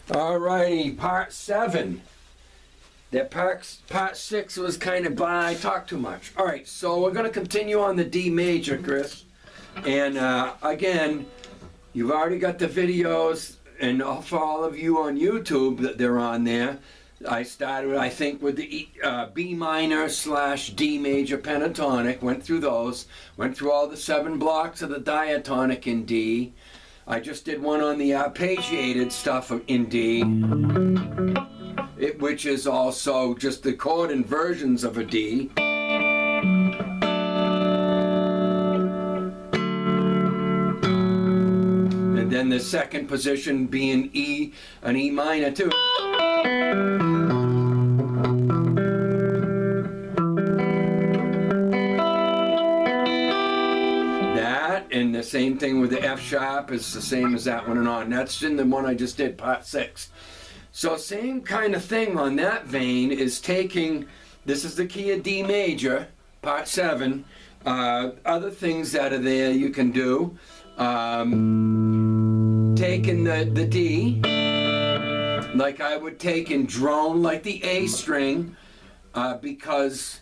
Alrighty, part 7. That part 6 was kind of I talked too much. Alright, so we're going to continue on the D major, Chris. And again, you've already got the videos, and for all of you on YouTube that they're on there, I started, I think, with the B minor / D major pentatonic, went through those, went through all the 7 blocks of the diatonic in D. I just did one on the arpeggiated stuff in D, which is also just the chord inversions of a D. And then the second position being E, an E minor too. And the same thing with the F sharp is the same as that one and on. That's in the one I just did, part 6. So same kind of thing on that vein is taking, this is the key of D major, part 7. Other things that are there you can do. Taking the D, like I would take and drone like the A string, because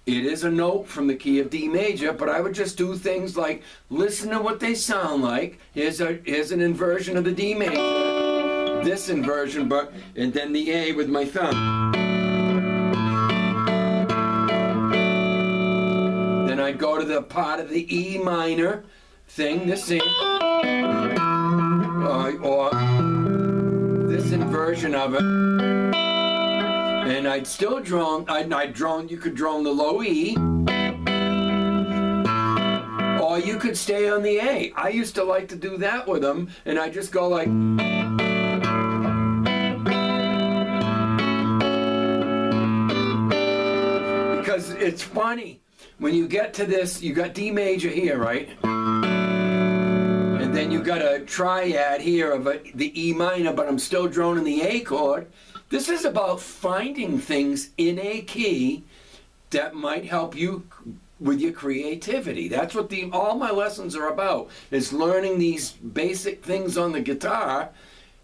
it is a note from the key of D major, but I would just do things like listen to what they sound like. Here's an inversion of the D major, this inversion, and then the A with my thumb. Then I'd go to the part of the E minor thing, this thing, or this inversion of it. And I'd still drone, you could drone the low E, or you could stay on the A. I used to like to do that with them, and I just go like, because it's funny, when you get to this, you got D major here, right? And then you got a triad here of the E minor, but I'm still droning the A chord. This is about finding things in a key that might help you with your creativity. That's what all my lessons are about, is learning these basic things on the guitar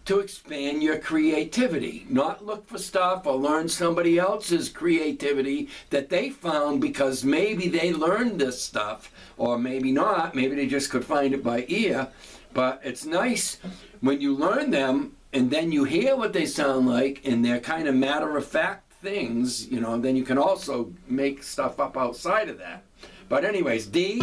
to expand your creativity. Not look for stuff or learn somebody else's creativity that they found because maybe they learned this stuff, or maybe not. Maybe they just could find it by ear. But it's nice when you learn them and then you hear what they sound like, and they're kind of matter-of-fact things, you know, then you can also make stuff up outside of that. But anyways, D,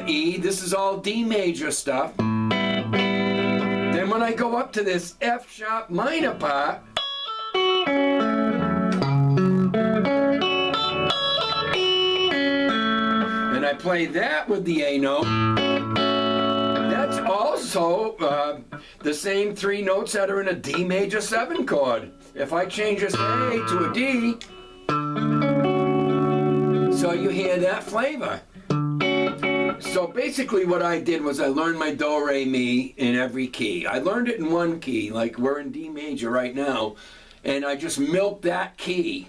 E, this is all D major stuff. Then when I go up to this F sharp minor part, and I play that with the A note, that's also the same 3 notes that are in a D major 7 chord. If I change this A to a D, so you hear that flavor. So basically what I did was I learned my do, re, mi in every key. I learned it in one key, like we're in D major right now, and I just milked that key.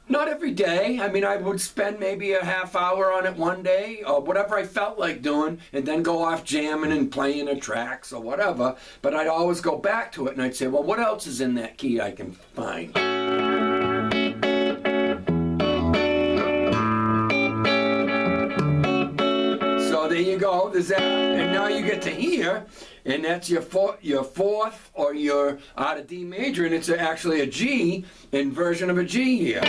Not every day. I mean, I would spend maybe a half hour on it one day, or whatever I felt like doing, and then go off jamming and playing the tracks or whatever. But I'd always go back to it, and I'd say, well, what else is in that key I can find? So there you go. There's that. And now you get to here, and that's your fourth, or your out of D major, and it's actually a G inversion of a G here.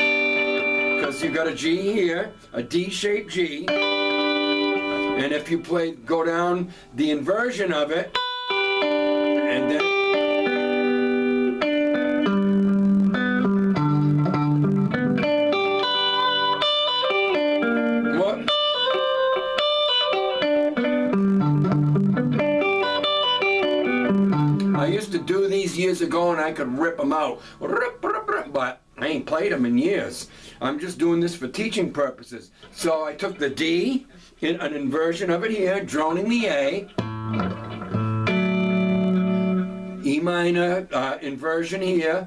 Because you got a G here, a D-shaped G, and if you go down the inversion of it, and then what? I used to do these years ago, and I could rip them out, but I ain't played them in years. I'm just doing this for teaching purposes. So I took the D, an inversion of it here, droning the A, E minor inversion here,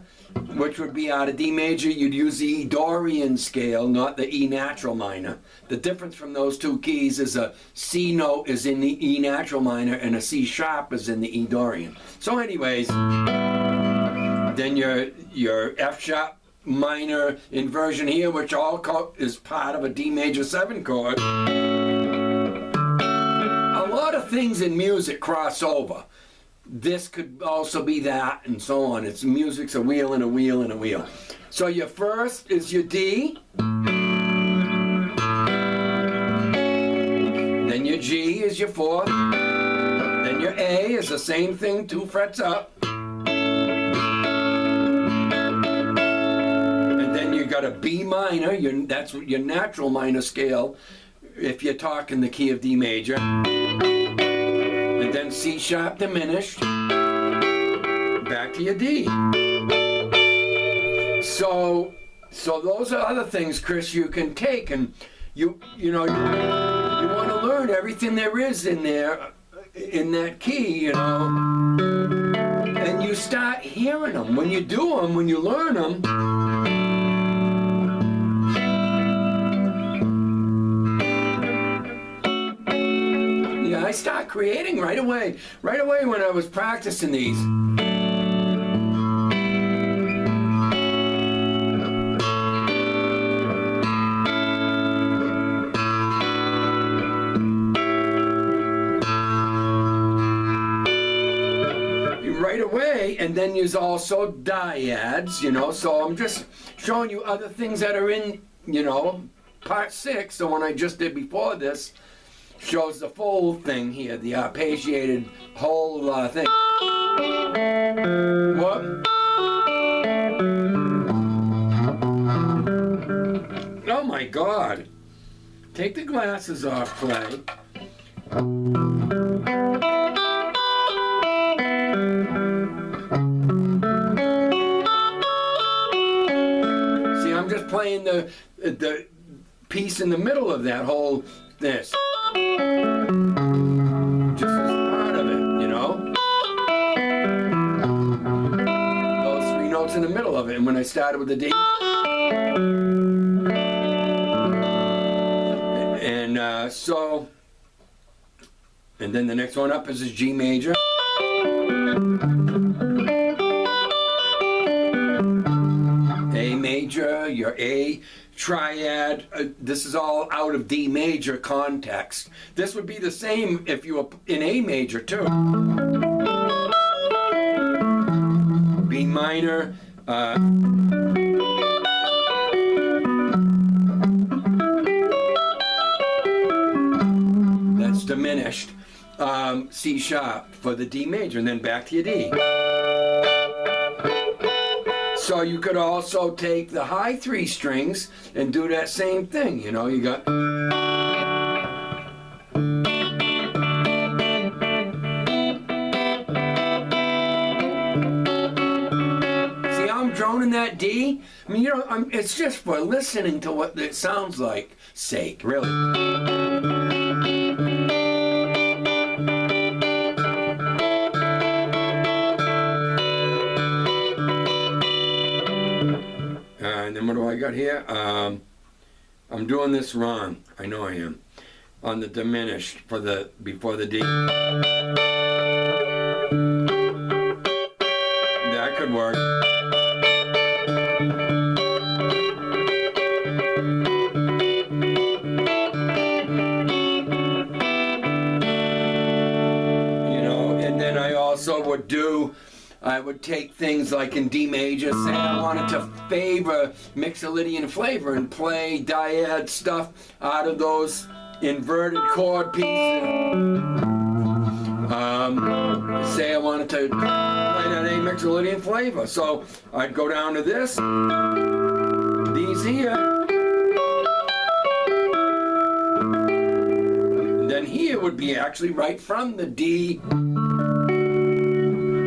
which would be out of D major, you'd use the E Dorian scale, not the E natural minor. The difference from those two keys is a C note is in the E natural minor and a C sharp is in the E Dorian. So anyways, then your F sharp minor inversion here, which is part of a D major 7 chord. A lot of things in music cross over. This could also be that, and so on. It's music's a wheel and a wheel and a wheel. So your first is your D. Then your G is your 4th. Then your A is the same thing, 2 frets up. And then you got a B minor, that's your natural minor scale, if you're talking the key of D major. And then C sharp diminished, back to your D. So those are other things, Chris, you can take, and you want to learn everything there is in there, in that key, and you start hearing them. When you do them, when you learn them, I start creating right away when I was practicing these. Right away, and then there's also dyads, so I'm just showing you other things that are in, part 6, the one I just did before this. Shows the full thing here, the arpeggiated whole thing. What? Oh my God. Take the glasses off, Clay. See, I'm just playing the piece in the middle of that whole this. Just as part of it, Those 3 notes in the middle of it. And when I started with the D, and then the next one up is G major. A major, your A triad, this is all out of D major context. This would be the same if you were in A major too. B minor, that's diminished. C sharp for the D major, and then back to your D. So you could also take the high 3 strings and do that same thing, you got. See how I'm droning that D? I mean, it's just for listening to what it sounds like sake, really. And then what do I got here? I'm doing this wrong. I know I am. On the diminished before the D. That could work. And then I also I would take things like in D major, say I wanted to favor Mixolydian flavor and play dyad stuff out of those inverted chord pieces. Say I wanted to play that A Mixolydian flavor, so I'd go down to this, these here, and then here would be actually right from the D.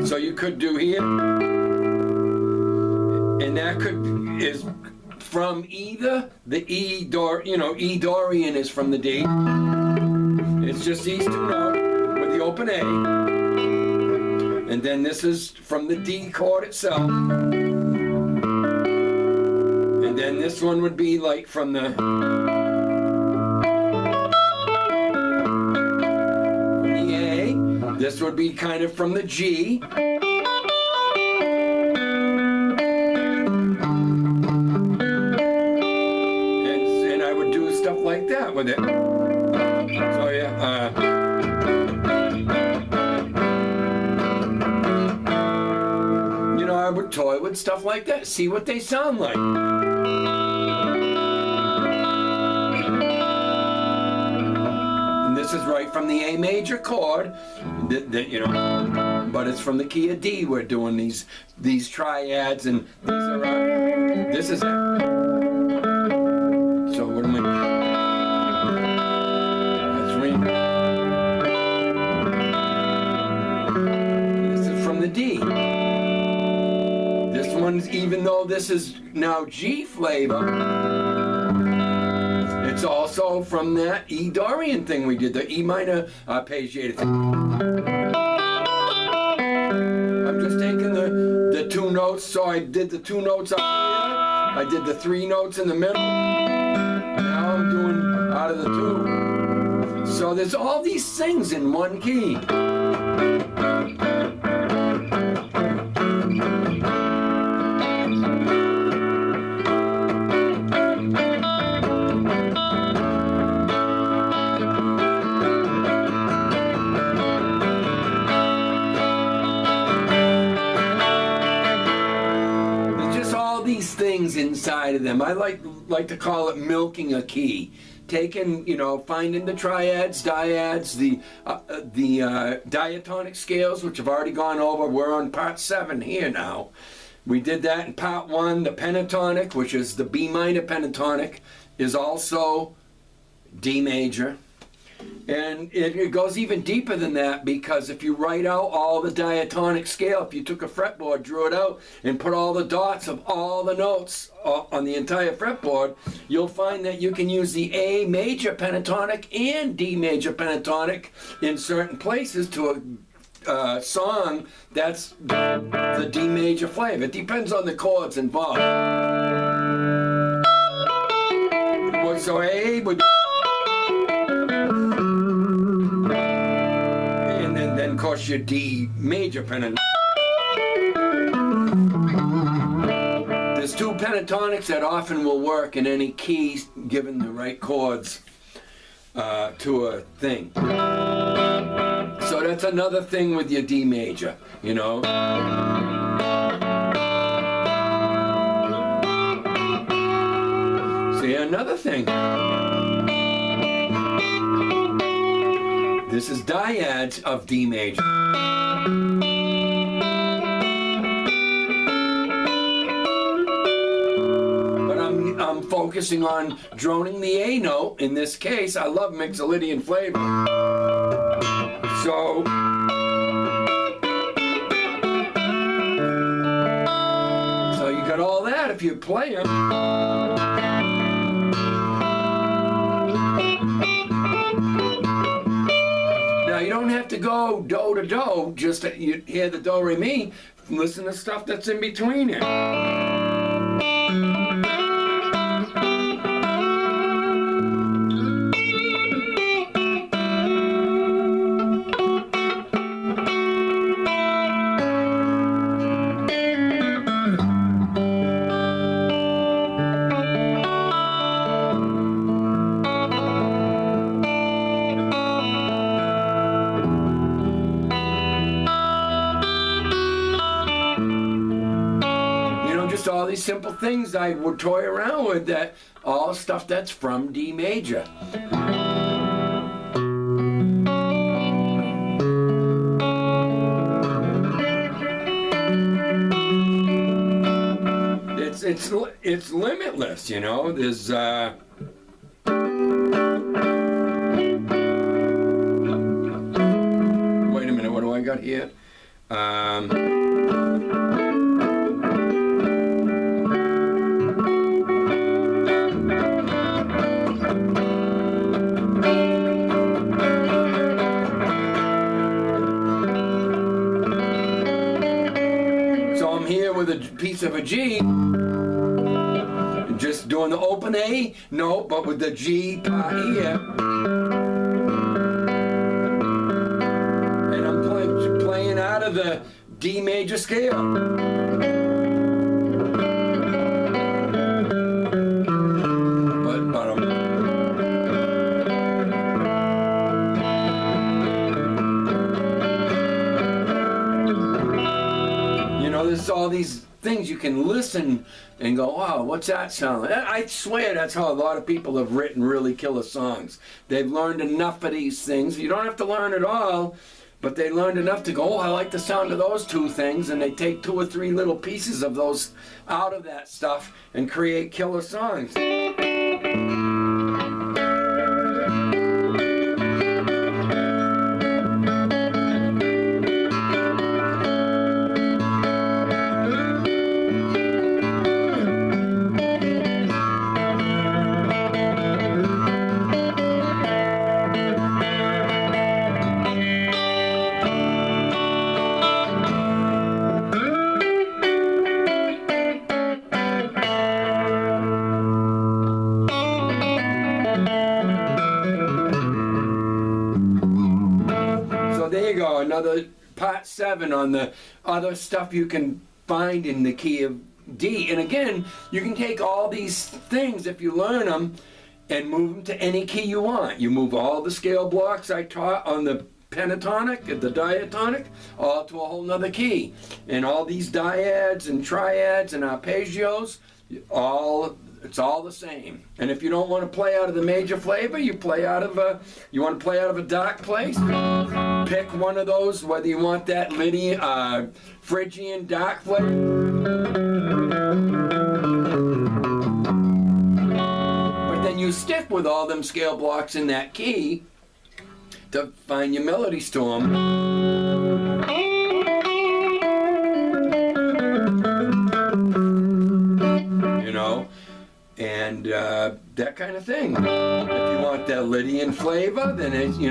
So you could do here, and that is from either the E Dorian is from the D. It's just these 2 notes with the open A, and then this is from the D chord itself. then this one would be like from the A. This would be kind of from the G. And I would do stuff like that with it. So yeah. You know, I would toy with stuff like that, see what they sound like. And this is right from the A major chord, you know, but it's from the key of D. We're doing these triads, and these are this is it. So what am I? Let's read. This is from the D. This one's, even though this is now G flavor, it's also from that E Dorian thing we did, the E minor arpeggiated thing. I'm just taking the two notes, so I did the two notes up here, I did the three notes in the middle, now I'm doing out of the two. So there's all these things in one key. Things inside of them. I like to call it milking a key. Taking, you know, finding the triads, dyads, the diatonic scales, which I've already gone over. We're on part 7 here now. We did that in part 1. The pentatonic, which is the B minor pentatonic, is also D major. And it goes even deeper than that, because if you write out all the diatonic scale, if you took a fretboard, drew it out, and put all the dots of all the notes on the entire fretboard, you'll find that you can use the A major pentatonic and D major pentatonic in certain places to a song that's the D major flavor. It depends on the chords involved. So A would be, of course, your D major pentatonic. There's two pentatonics that often will work in any key given the right chords to a thing. So that's another thing with your D major, you know. See, another thing. This is dyads of D major. But I'm focusing on droning the A note. In this case, I love Mixolydian flavor. So you got all that if you play them. You don't have to go do to do, just you hear the do re mi, listen to stuff that's in between it. All these simple things I would toy around with, that all stuff that's from D major. It's limitless, you know. There's wait a minute, what do I got here? With a piece of a G, just just doing the open A note, but with the G part here. And I'm playing out of the D major scale. There's all these things you can listen and go, wow, what's that sound like? I swear that's how a lot of people have written really killer songs. They've learned enough of these things. You don't have to learn it all, but they learned enough to go, oh, I like the sound of those two things, and they take 2 or 3 little pieces of those out of that stuff and create killer songs. Another part 7 on the other stuff you can find in the key of D. And again, you can take all these things, if you learn them, and move them to any key you want. You move all the scale blocks I taught on the pentatonic, the diatonic, all to a whole nother key. And all these dyads and triads and arpeggios, it's all the same. And if you don't want to play out of the major flavor, you want to play out of a dark place, pick one of those, whether you want that Lydian, Phrygian dark flavor. But then you stick with all them scale blocks in that key to find your melody storm. And that kind of thing. If you want that Lydian flavor, then it's, So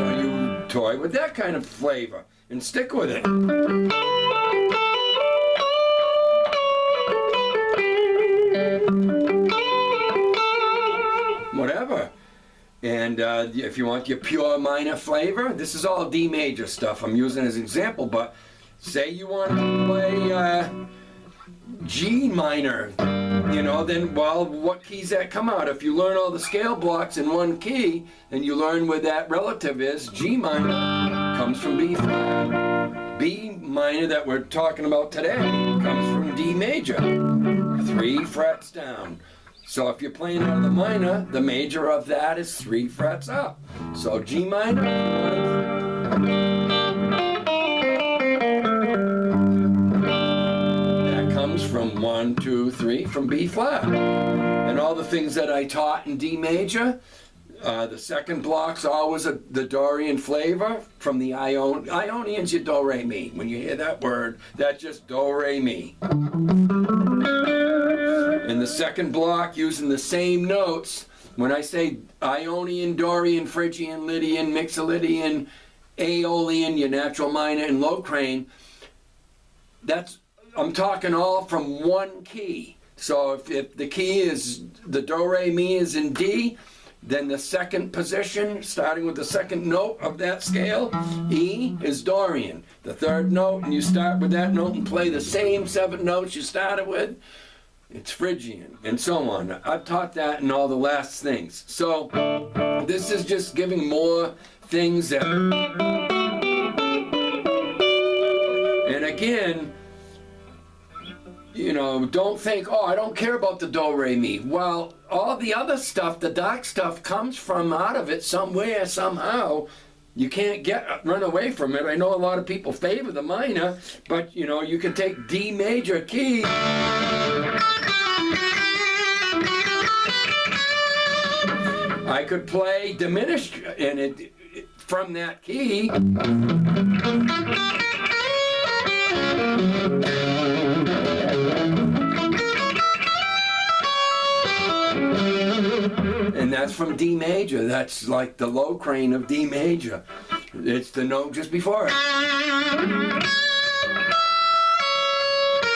you toy with that kind of flavor and stick with it. Whatever. And if you want your pure minor flavor, this is all D major stuff I'm using as an example, but say you want to play G minor, then, well, what keys that come out? If you learn all the scale blocks in one key, and you learn where that relative is, G minor comes from B flat. B minor that we're talking about today comes from D major, 3 frets down. So if you're playing out of the minor, the major of that is 3 frets up. So G minor. That comes from 1, 2, 3 from B flat. And all the things that I taught in D major, the second block's always the Dorian flavor from the Ionians, you do, re, mi. When you hear that word, that's just do, re, mi. In the second block, using the same notes, when I say Ionian, Dorian, Phrygian, Lydian, Mixolydian, Aeolian, your natural minor, and Locrian, I'm talking all from one key. So if the key is, the do, re, mi is in D, then the second position, starting with the second note of that scale, E is Dorian. The third note, and you start with that note and play the same 7 notes you started with, it's Phrygian, and so on. I've taught that in all the last things. So this is just giving more things that... And again, don't think, oh, I don't care about the do, re, mi. Well, all the other stuff, the dark stuff, comes from out of it somewhere, somehow. You can't run away from it. I know a lot of people favor the minor, but you can take D major key. I could play diminished in it from that key. And that's from D major. That's like the low crane of D major. It's the note just before it.